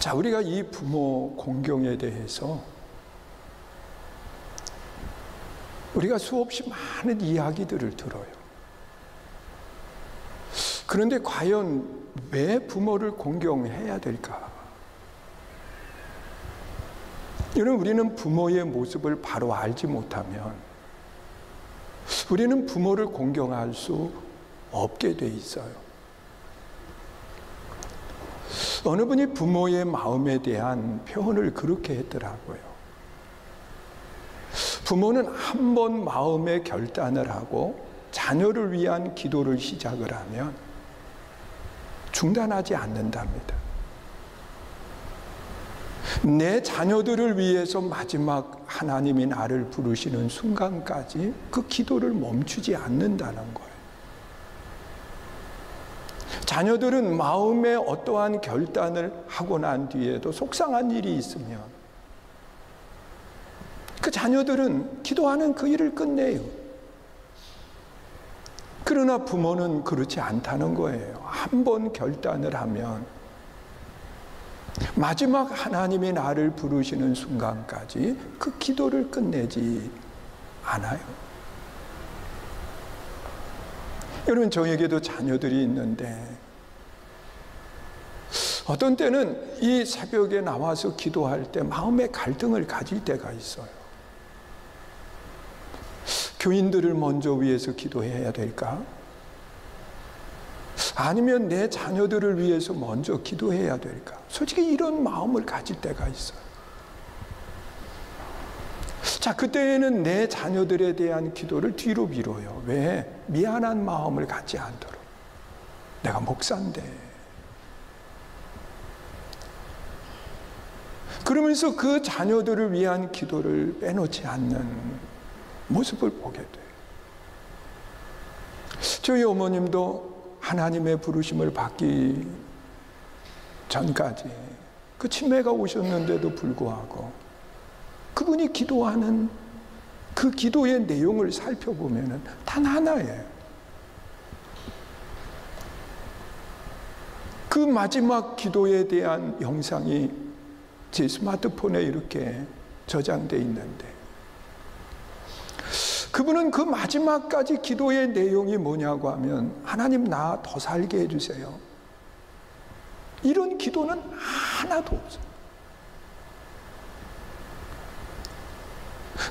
자, 우리가 이 부모 공경에 대해서 우리가 수없이 많은 이야기들을 들어요. 그런데 과연 왜 부모를 공경해야 될까? 여러분, 우리는 부모의 모습을 바로 알지 못하면 우리는 부모를 공경할 수 없게 돼 있어요. 어느 분이 부모의 마음에 대한 표현을 그렇게 했더라고요. 부모는 한 번 마음의 결단을 하고 자녀를 위한 기도를 시작을 하면 중단하지 않는답니다. 내 자녀들을 위해서 마지막 하나님이 나를 부르시는 순간까지 그 기도를 멈추지 않는다는 거예요. 자녀들은 마음에 어떠한 결단을 하고 난 뒤에도 속상한 일이 있으면 그 자녀들은 기도하는 그 일을 끝내요. 그러나 부모는 그렇지 않다는 거예요. 한 번 결단을 하면 마지막 하나님이 나를 부르시는 순간까지 그 기도를 끝내지 않아요. 여러분, 저에게도 자녀들이 있는데 어떤 때는 이 새벽에 나와서 기도할 때 마음의 갈등을 가질 때가 있어요. 교인들을 먼저 위해서 기도해야 될까? 아니면 내 자녀들을 위해서 먼저 기도해야 될까? 솔직히 이런 마음을 가질 때가 있어요. 자, 그때에는 내 자녀들에 대한 기도를 뒤로 미뤄요. 왜? 미안한 마음을 갖지 않도록. 내가 목사인데. 그러면서 그 자녀들을 위한 기도를 빼놓지 않는 모습을 보게 돼요. 저희 어머님도 하나님의 부르심을 받기 전까지 그 치매가 오셨는데도 불구하고 그분이 기도하는 그 기도의 내용을 살펴보면 단 하나예요. 그 마지막 기도에 대한 영상이 제 스마트폰에 이렇게 저장되어 있는데 그분은 그 마지막까지 기도의 내용이 뭐냐고 하면 하나님 나 더 살게 해주세요. 이런 기도는 하나도 없어요.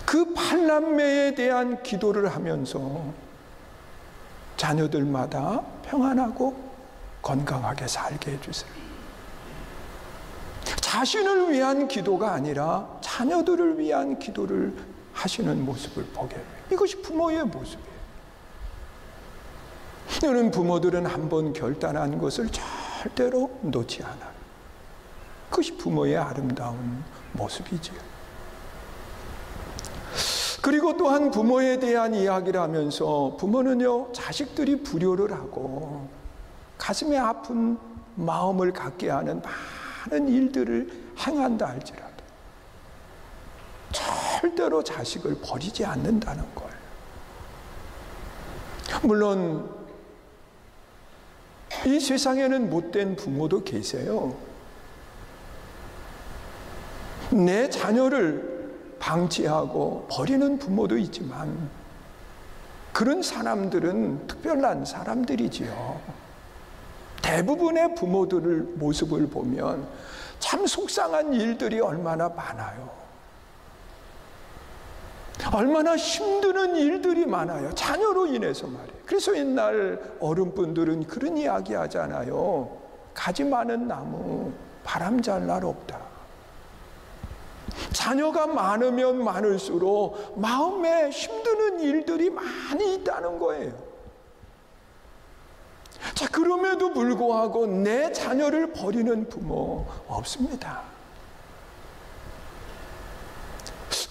그 팔남매에 대한 기도를 하면서 자녀들마다 평안하고 건강하게 살게 해주세요. 자신을 위한 기도가 아니라 자녀들을 위한 기도를 하시는 모습을 보게 돼요. 이것이 부모의 모습이에요. 여러분, 부모들은 한번 결단한 것을 절대로 놓지 않아요. 그것이 부모의 아름다운 모습이지요. 그리고 또한 부모에 대한 이야기를 하면서 부모는요, 자식들이 불효를 하고 가슴에 아픈 마음을 갖게 하는 많은 일들을 행한다 할지라도 절대로 자식을 버리지 않는다는 거예요. 물론 이 세상에는 못된 부모도 계세요. 내 자녀를 방치하고 버리는 부모도 있지만 그런 사람들은 특별한 사람들이지요. 대부분의 부모들의 모습을 보면 참 속상한 일들이 얼마나 많아요. 얼마나 힘드는 일들이 많아요. 자녀로 인해서 말이에요. 그래서 옛날 어른분들은 그런 이야기 하잖아요. 가지 많은 나무 바람 잘 날 없다. 자녀가 많으면 많을수록 마음에 힘드는 일들이 많이 있다는 거예요. 자, 그럼에도 불구하고 내 자녀를 버리는 부모 없습니다.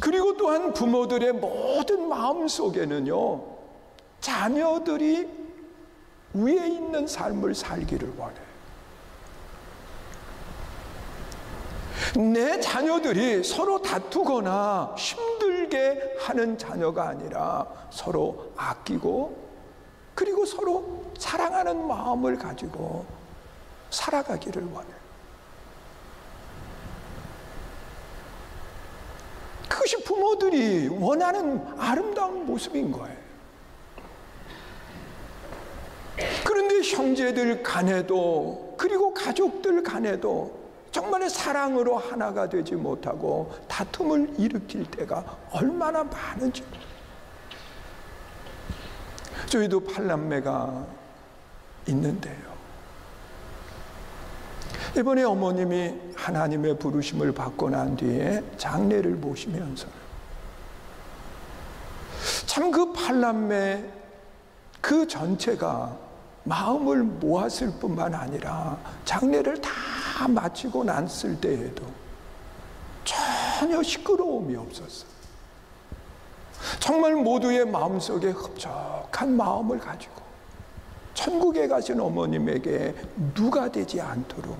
그리고 또한 부모들의 모든 마음 속에는요, 자녀들이 위에 있는 삶을 살기를 원해요. 내 자녀들이 서로 다투거나 힘들게 하는 자녀가 아니라 서로 아끼고 그리고 서로 사랑하는 마음을 가지고 살아가기를 원해요. 그것이 부모들이 원하는 아름다운 모습인 거예요. 그런데 형제들 간에도, 그리고 가족들 간에도 정말의 사랑으로 하나가 되지 못하고 다툼을 일으킬 때가 얼마나 많은지. 저희도 8남매가 있는데요, 이번에 어머님이 하나님의 부르심을 받고 난 뒤에 장례를 모시면서 참 그 8남매 그 전체가 마음을 모았을 뿐만 아니라 장례를 다 마치고 났을 때에도 전혀 시끄러움이 없었어요. 정말 모두의 마음속에 흡족한 마음을 가지고 천국에 가신 어머님에게 누가 되지 않도록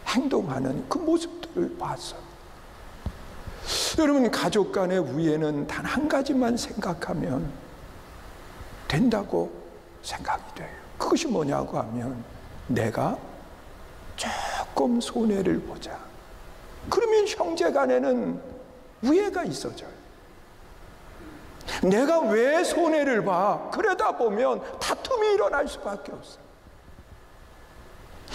행동하는 그 모습들을 봤어요. 여러분, 가족 간의 우애는 단 한 가지만 생각하면 된다고 생각이 돼요. 그것이 뭐냐고 하면, 내가 조금 손해를 보자. 그러면 형제 간에는 우애가 있어져요. 내가 왜 손해를 봐? 그러다 보면 다툼이 일어날 수밖에 없어요.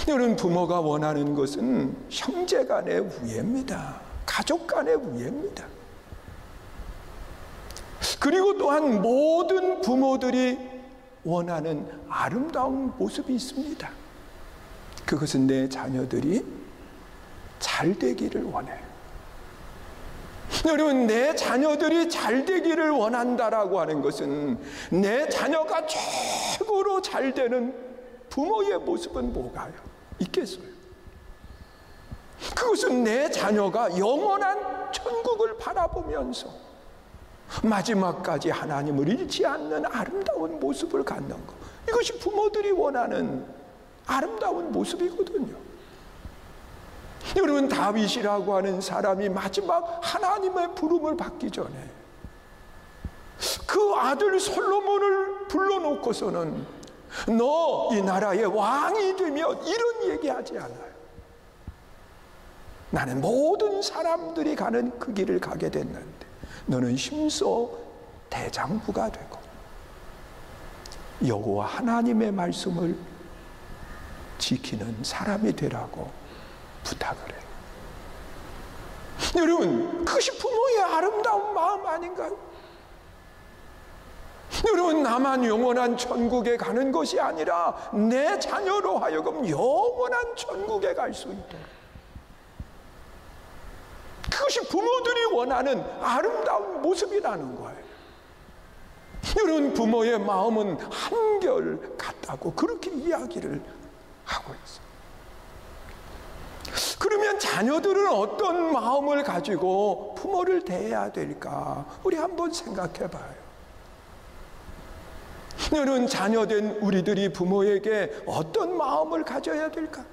여러분, 부모가 원하는 것은 형제 간의 우애입니다. 가족 간의 우애입니다. 그리고 또한 모든 부모들이 원하는 아름다운 모습이 있습니다. 그것은 내 자녀들이 잘 되기를 원해요. 여러분, 내 자녀들이 잘 되기를 원한다라고 하는 것은, 내 자녀가 최고로 잘 되는 부모의 모습은 뭐가요? 있겠어요? 그것은 내 자녀가 영원한 천국을 바라보면서 마지막까지 하나님을 잃지 않는 아름다운 모습을 갖는 것, 이것이 부모들이 원하는 아름다운 모습이거든요. 여러분, 다윗이라고 하는 사람이 마지막 하나님의 부름을 받기 전에 그 아들 솔로몬을 불러놓고서는 너 이 나라의 왕이 되면 이런 얘기하지 않아요. 나는 모든 사람들이 가는 그 길을 가게 됐는데 너는 힘써 대장부가 되고 여호와 하나님의 말씀을 지키는 사람이 되라고 부탁을 해요. 여러분, 그것이 부모의 아름다운 마음 아닌가요? 여러분, 나만 영원한 천국에 가는 것이 아니라 내 자녀로 하여금 영원한 천국에 갈 수 있도록, 그것이 부모들이 원하는 아름다운 모습이라는 거예요. 여러분, 부모의 마음은 한결 같다고 그렇게 이야기를 하고 있어요. 그러면 자녀들은 어떤 마음을 가지고 부모를 대해야 될까? 우리 한번 생각해 봐요. 여러분, 자녀된 우리들이 부모에게 어떤 마음을 가져야 될까?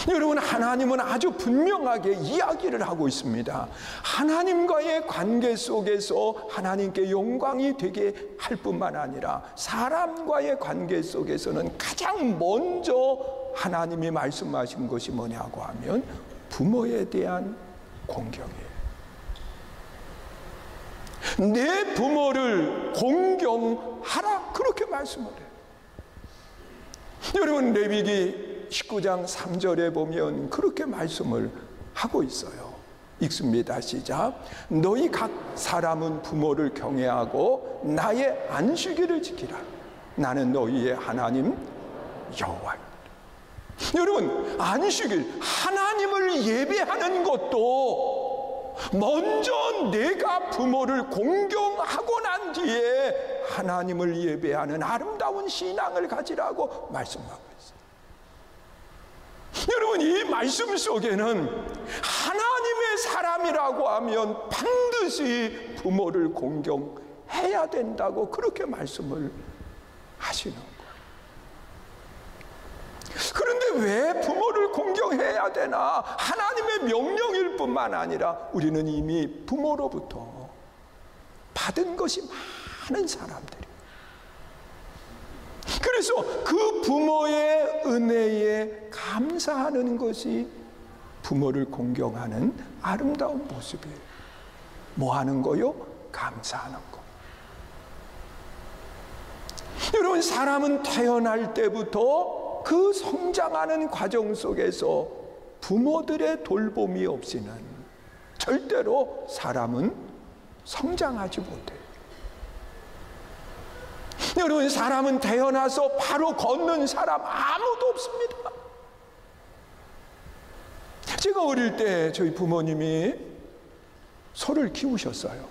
여러분, 하나님은 아주 분명하게 이야기를 하고 있습니다. 하나님과의 관계 속에서 하나님께 영광이 되게 할 뿐만 아니라 사람과의 관계 속에서는 가장 먼저 하나님이 말씀하신 것이 뭐냐고 하면 부모에 대한 공경이에요. 내 부모를 공경하라, 그렇게 말씀을 해요. 여러분, 레위기 19장 3절에 보면 그렇게 말씀을 하고 있어요. 읽습니다. 시작. 너희 각 사람은 부모를 경외하고 나의 안식일을 지키라. 나는 너희의 하나님 여호와입니다. 여러분, 안식일, 하나님을 예배하는 것도 먼저 내가 부모를 공경하고 난 뒤에 하나님을 예배하는 아름다운 신앙을 가지라고 말씀하고 있어요. 여러분, 이 말씀 속에는 하나님의 사람이라고 하면 반드시 부모를 공경해야 된다고 그렇게 말씀을 하시는 거예요. 그런데 왜 부모를 공경해야 되나? 하나님의 명령일 뿐만 아니라 우리는 이미 부모로부터 받은 것이 많은 사람들이에요. 그래서 그 부모의 은혜에 감사하는 것이 부모를 공경하는 아름다운 모습이에요. 뭐 하는 거요? 감사하는 거. 여러분, 사람은 태어날 때부터 그 성장하는 과정 속에서 부모들의 돌봄이 없이는 절대로 사람은 성장하지 못해요. 여러분, 사람은 태어나서 바로 걷는 사람 아무도 없습니다. 제가 어릴 때 저희 부모님이 소를 키우셨어요.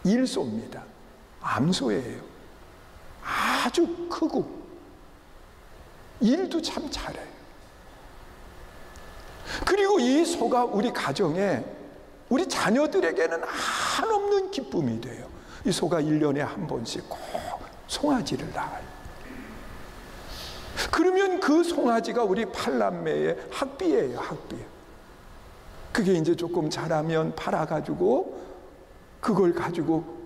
일소입니다. 암소예요. 아주 크고 일도 참 잘해요. 그리고 이 소가 우리 가정에, 우리 자녀들에게는 한없는 기쁨이 돼요. 이 소가 1년에 한 번씩 꼭 송아지를 낳아요. 그러면 그 송아지가 우리 8남매의 학비예요, 학비. 그게 이제 조금 자라면 팔아가지고 그걸 가지고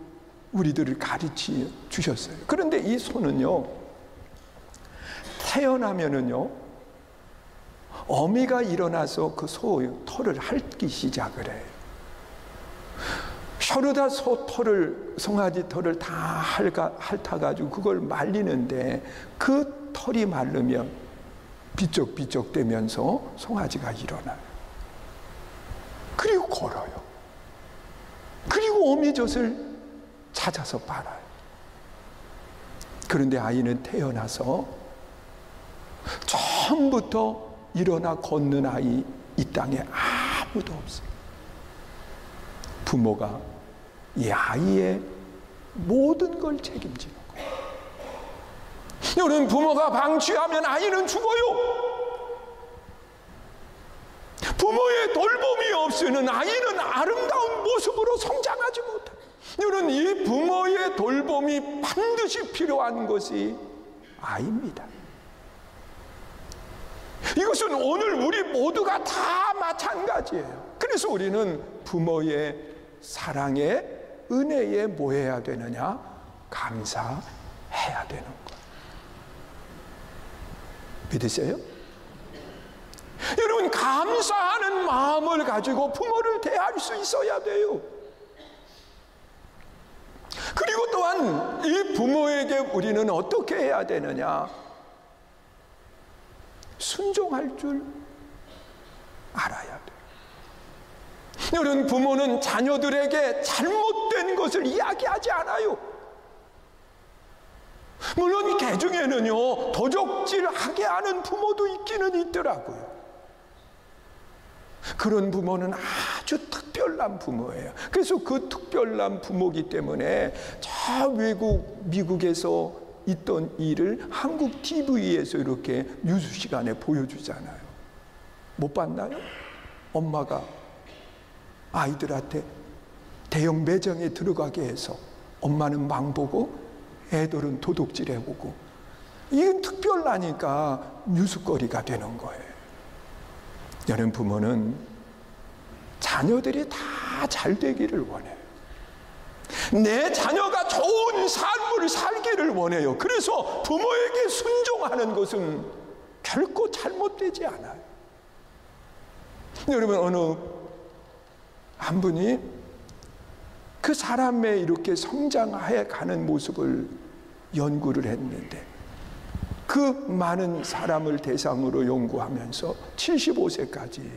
우리들을 가르쳐 주셨어요. 그런데 이 소는요, 태어나면은요, 어미가 일어나서 그 소의 털을 핥기 시작을 해요. 셔르다 소 털을, 송아지 털을 다 핥아가지고 그걸 말리는데 그 털이 마르면 비쩍비쩍 되면서 송아지가 일어나요. 그리고 걸어요. 그리고 어미젖을 찾아서 빨아요. 그런데 아이는 태어나서 처음부터 일어나 걷는 아이 이 땅에 아무도 없어요. 부모가 이 아이의 모든 걸 책임지는 거예요. 여러분, 부모가 방치하면 아이는 죽어요. 부모의 돌봄이 없이는 아이는 아름다운 모습으로 성장하지 못해요. 여러분, 이 부모의 돌봄이 반드시 필요한 것이 아이입니다. 이것은 오늘 우리 모두가 다 마찬가지예요. 그래서 우리는 부모의 사랑에, 은혜에 뭐 해야 되느냐? 감사해야 되는 거예요. 믿으세요? 여러분, 감사하는 마음을 가지고 부모를 대할 수 있어야 돼요. 그리고 또한 이 부모에게 우리는 어떻게 해야 되느냐? 순종할 줄 알아야 돼요. 여러분, 부모는 자녀들에게 잘못된 것을 이야기하지 않아요. 물론 개 중에는요, 도적질하게 하는 부모도 있기는 있더라고요. 그런 부모는 아주 특별한 부모예요. 그래서 그 특별한 부모이기 때문에 저 외국, 미국에서 있던 일을 한국 TV에서 이렇게 뉴스 시간에 보여주잖아요. 못 봤나요? 엄마가 아이들한테 대형 매장에 들어가게 해서 엄마는 망보고 애들은 도둑질해보고, 이건 특별하니까 뉴스거리가 되는 거예요. 여러분, 부모는 자녀들이 다 잘 되기를 원해요. 내 자녀가 좋은 삶을 살기를 원해요. 그래서 부모에게 순종하는 것은 결코 잘못되지 않아요. 여러분, 어느 한 분이 그 사람의 이렇게 성장해 가는 모습을 연구를 했는데, 그 많은 사람을 대상으로 연구하면서 75세까지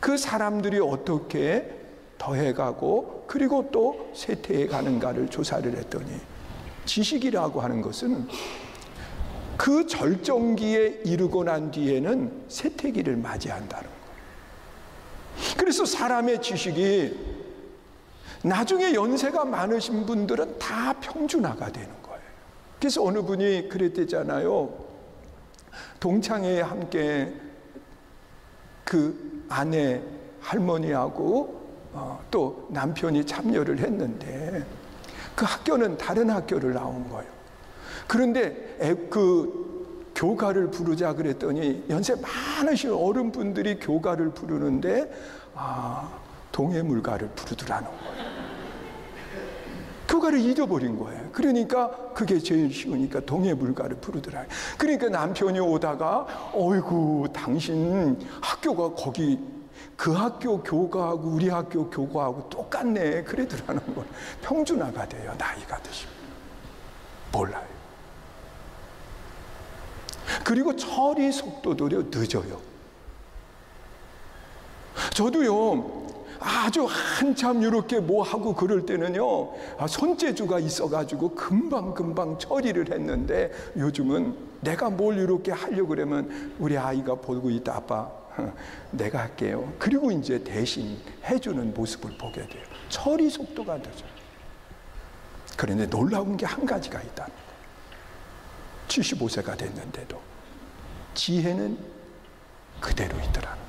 그 사람들이 어떻게 더해가고 그리고 또 쇠퇴해 가는가를 조사를 했더니, 지식이라고 하는 것은 그 절정기에 이르고 난 뒤에는 쇠퇴기를 맞이한다는 거예요. 그래서 사람의 지식이 나중에 연세가 많으신 분들은 다 평준화가 되는 거예요. 그래서 어느 분이 그랬대잖아요. 동창회에 함께 그 아내 할머니하고 또 남편이 참여를 했는데, 그 학교는 다른 학교를 나온 거예요. 그런데 그 교가를 부르자 그랬더니 연세 많으신 어른분들이 교가를 부르는데 동해물가를 부르더라는 거예요. 그 학교가를 잊어버린 거예요. 그러니까 그게 제일 쉬우니까 동해물가를 부르더라. 그러니까 남편이 오다가 어이구 당신 학교가 거기 그 학교 교과하고 우리 학교 교과하고 똑같네 그러더라는 거예요. 평준화가 돼요. 나이가 드시면 몰라요. 그리고 처리 속도도 늦어요. 저도요 아주 한참 이렇게 뭐 하고 그럴 때는요 손재주가 있어가지고 금방 처리를 했는데, 요즘은 내가 뭘 이렇게 하려고 그러면 우리 아이가 보고 있다, 아빠 내가 할게요. 그리고 이제 대신 해주는 모습을 보게 돼요. 처리 속도가 늦어요. 그런데 놀라운 게 한 가지가 있다는 거예요. 75세가 됐는데도 지혜는 그대로 있더라는 거예요.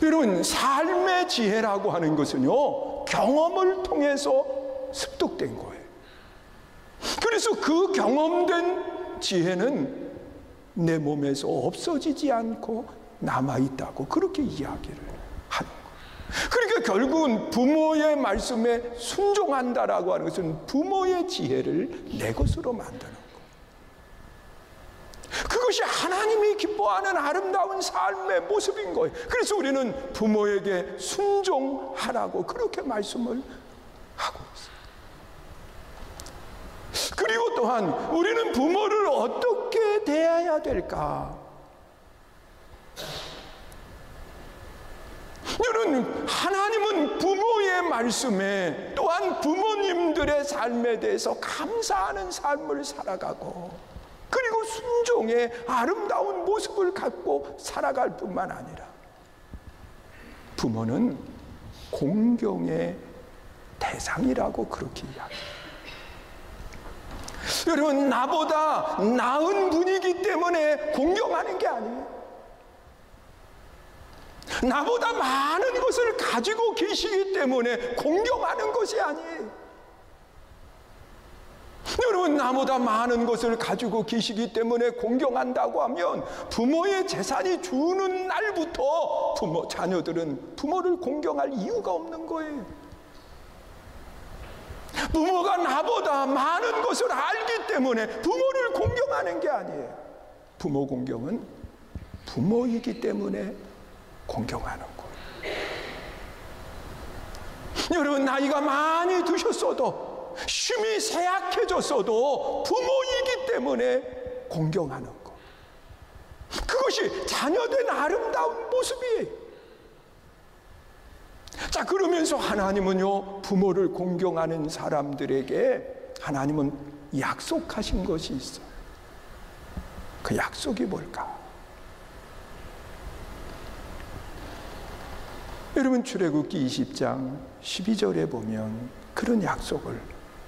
여러분, 삶의 지혜라고 하는 것은요 경험을 통해서 습득된 거예요. 그래서 그 경험된 지혜는 내 몸에서 없어지지 않고 남아있다고 그렇게 이야기를 하는 거예요. 그러니까 결국은 부모의 말씀에 순종한다라고 하는 것은 부모의 지혜를 내 것으로 만드는 거예요. 그것이 하나님이 기뻐하는 아름다운 삶의 모습인 거예요. 그래서 우리는 부모에게 순종하라고 그렇게 말씀을 하고 있어요. 그리고 또한 우리는 부모를 어떻게 대해야 될까? 여러분, 하나님은 부모의 말씀에 또한 부모님들의 삶에 대해서 감사하는 삶을 살아가고, 그리고 순종의 아름다운 모습을 갖고 살아갈 뿐만 아니라 부모는 공경의 대상이라고 그렇게 이야기해요. 여러분, 나보다 나은 분이기 때문에 공경하는 게 아니에요. 나보다 많은 것을 가지고 계시기 때문에 공경하는 것이 아니에요. 여러분, 나보다 많은 것을 가지고 계시기 때문에 공경한다고 하면 부모의 재산이 주는 날부터 자녀들은 부모를 공경할 이유가 없는 거예요. 부모가 나보다 많은 것을 알기 때문에 부모를 공경하는 게 아니에요. 부모 공경은 부모이기 때문에 공경하는 거예요. 여러분, 나이가 많이 드셨어도, 힘이 쇠약해졌어도 부모이기 때문에 공경하는 것, 그것이 자녀된 아름다운 모습이에요. 자, 그러면서 하나님은요 부모를 공경하는 사람들에게 하나님은 약속하신 것이 있어요. 그 약속이 뭘까? 여러분, 출애굽기 20장 12절에 보면 그런 약속을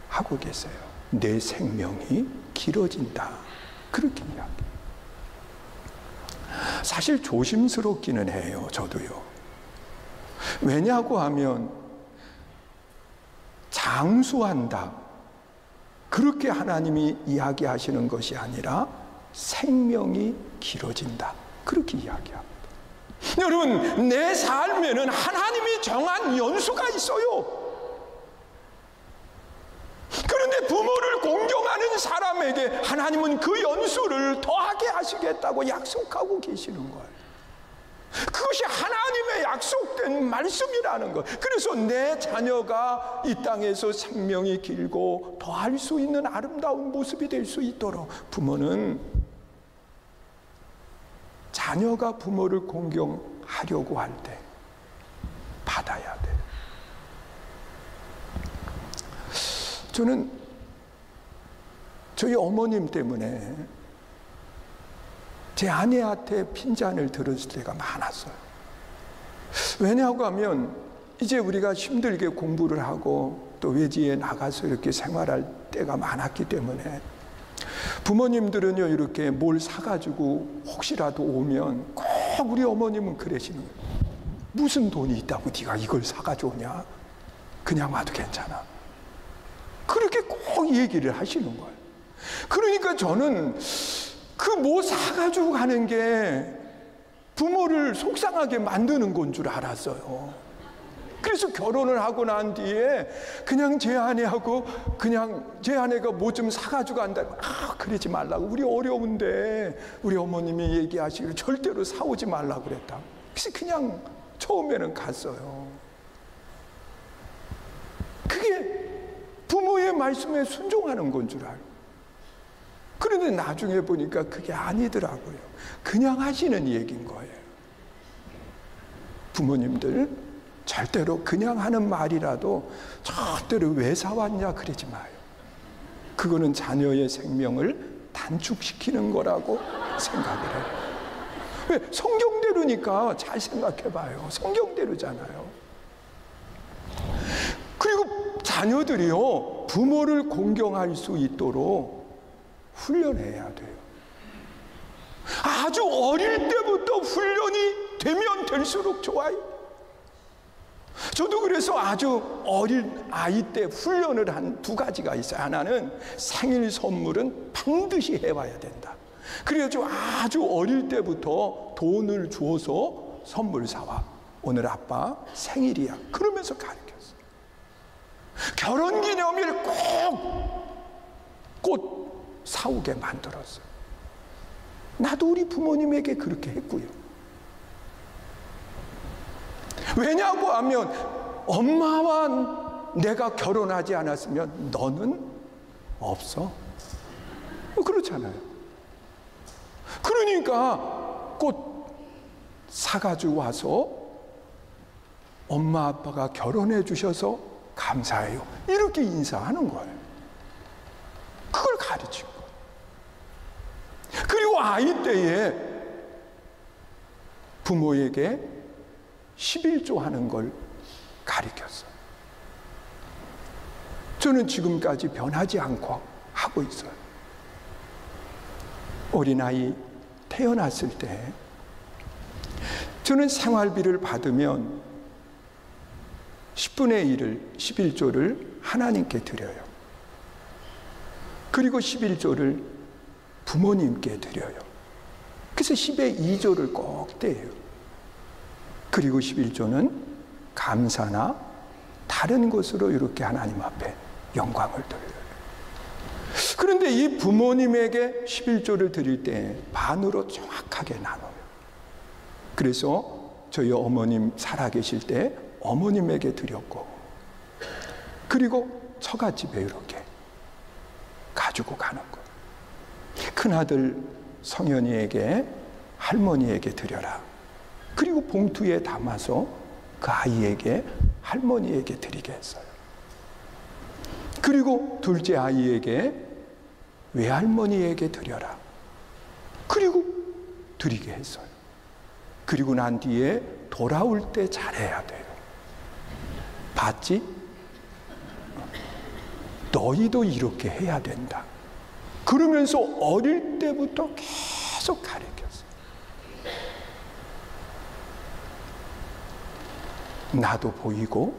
하고 계세요. 내 생명이 길어진다, 그렇게 이야기해요. 사실 조심스럽기는 해요. 저도요. 왜냐고 하면 장수한다, 그렇게 하나님이 이야기하시는 것이 아니라 생명이 길어진다, 그렇게 이야기합니다. 여러분, 내 삶에는 하나님이 정한 연수가 있어요. 그런데 부모를 공경하는 사람에게 하나님은 그 연수를 더하게 하시겠다고 약속하고 계시는 거예요. 그것이 하나님의 약속된 말씀이라는 것. 그래서 내 자녀가 이 땅에서 생명이 길고 더할 수 있는 아름다운 모습이 될 수 있도록 부모는, 자녀가 부모를 공경하려고 할 때 받아야 돼요. 저는 저희 어머님 때문에 제 아내한테 핀잔을 들었을 때가 많았어요. 왜냐하고 하면 이제 우리가 힘들게 공부를 하고 또 외지에 나가서 이렇게 생활할 때가 많았기 때문에 부모님들은요 이렇게 뭘 사가지고 혹시라도 오면 꼭 우리 어머님은 그러시는 거예요. 무슨 돈이 있다고 네가 이걸 사가지고 오냐? 그냥 와도 괜찮아. 그렇게 꼭 얘기를 하시는 거예요. 그러니까 저는 그 뭐 사가지고 가는 게 부모를 속상하게 만드는 건 줄 알았어요. 그래서 결혼을 하고 난 뒤에 그냥 제 아내하고 그냥 제 아내가 뭐 좀 사가지고 간다. 그러지 말라고. 우리 어려운데 우리 어머님이 얘기하시기를 절대로 사오지 말라고 그랬다. 그래서 그냥 처음에는 갔어요. 그게 부모의 말씀에 순종하는 건 줄 알고. 그런데 나중에 보니까 그게 아니더라고요. 그냥 하시는 얘기인 거예요. 부모님들 절대로 그냥 하는 말이라도 절대로 왜 사왔냐 그러지 마요. 그거는 자녀의 생명을 단축시키는 거라고 생각을 해요. 왜? 성경대로니까. 잘 생각해 봐요. 성경대로잖아요. 그리고 자녀들이요, 부모를 공경할 수 있도록 훈련해야 돼요. 아주 어릴 때부터 훈련이 되면 될수록 좋아요. 저도 그래서 아주 어린 아이 때 훈련을 한 두 가지가 있어요. 하나는 생일 선물은 반드시 해와야 된다. 그래가지고 아주 어릴 때부터 돈을 주어서 선물 사와. 오늘 아빠 생일이야. 그러면서 가르쳤어요. 결혼기념일 꼭 꽃 사오게 만들었어요. 나도 우리 부모님에게 그렇게 했고요. 왜냐고 하면 엄마와 내가 결혼하지 않았으면 너는 없어. 그렇잖아요. 그러니까 꽃 사가지고 와서 엄마 아빠가 결혼해 주셔서 감사해요. 이렇게 인사하는 거예요. 그걸 가르치고. 그리고 아이 때에 부모에게 11조 하는 걸 가르쳤어요. 저는 지금까지 변하지 않고 하고 있어요. 어린아이 태어났을 때 저는 생활비를 받으면 10분의 1을 11조를 하나님께 드려요. 그리고 11조를 부모님께 드려요. 그래서 10의 2조를 꼭 떼요. 그리고 11조는 감사나 다른 것으로 이렇게 하나님 앞에 영광을 돌려요. 그런데 이 부모님에게 11조를 드릴 때 반으로 정확하게 나눠요. 그래서 저희 어머님 살아계실 때 어머님에게 드렸고, 그리고 처갓집에 이렇게 가지고 가는 거예요. 큰아들 성현이에게 할머니에게 드려라. 그리고 봉투에 담아서 그 아이에게 할머니에게 드리게 했어요. 그리고 둘째 아이에게 외할머니에게 드려라. 그리고 드리게 했어요. 그리고 난 뒤에 돌아올 때 잘해야 돼요. 봤지? 너희도 이렇게 해야 된다. 그러면서 어릴 때부터 계속 가르쳤어요. 나도 보이고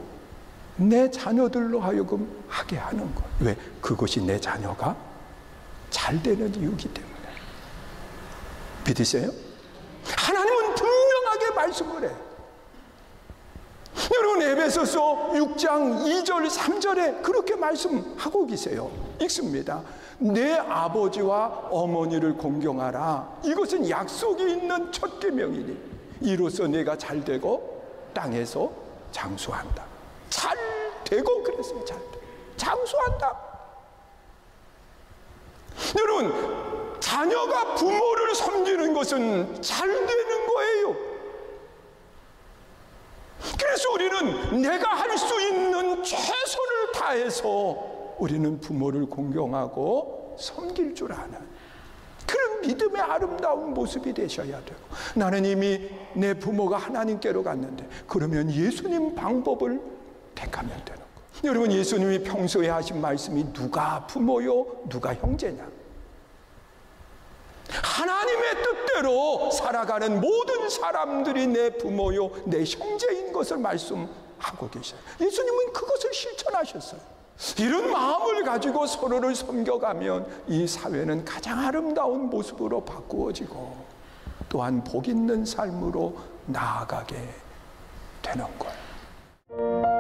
내 자녀들로 하여금 하게 하는 것. 왜? 그것이 내 자녀가 잘 되는 이유이기 때문에. 믿으세요? 하나님은 분명하게 말씀을 해요. 여러분, 에베소서 6장 2절 3절에 그렇게 말씀하고 계세요. 읽습니다. 내 아버지와 어머니를 공경하라. 이것은 약속이 있는 첫 계명이니 이로써 내가 잘 되고 땅에서 장수한다. 잘 되고, 그랬어요. 잘 되고 장수한다. 여러분, 자녀가 부모를 섬기는 것은 잘 되는 거예요. 그래서 우리는 내가 할 수 있는 최선을 다해서 우리는 부모를 공경하고 섬길 줄 아는 그런 믿음의 아름다운 모습이 되셔야 되고, 나는 이미 내 부모가 하나님께로 갔는데 그러면 예수님 방법을 택하면 되는 거예요. 여러분, 예수님이 평소에 하신 말씀이 누가 부모요 누가 형제냐. 하나님의 뜻대로 살아가는 모든 사람들이 내 부모요 내 형제인 것을 말씀하고 계셔요. 예수님은 그것을 실천하셨어요. 이런 마음을 가지고 서로를 섬겨가면 이 사회는 가장 아름다운 모습으로 바꾸어지고 또한 복 있는 삶으로 나아가게 되는 거예요. 있습니다.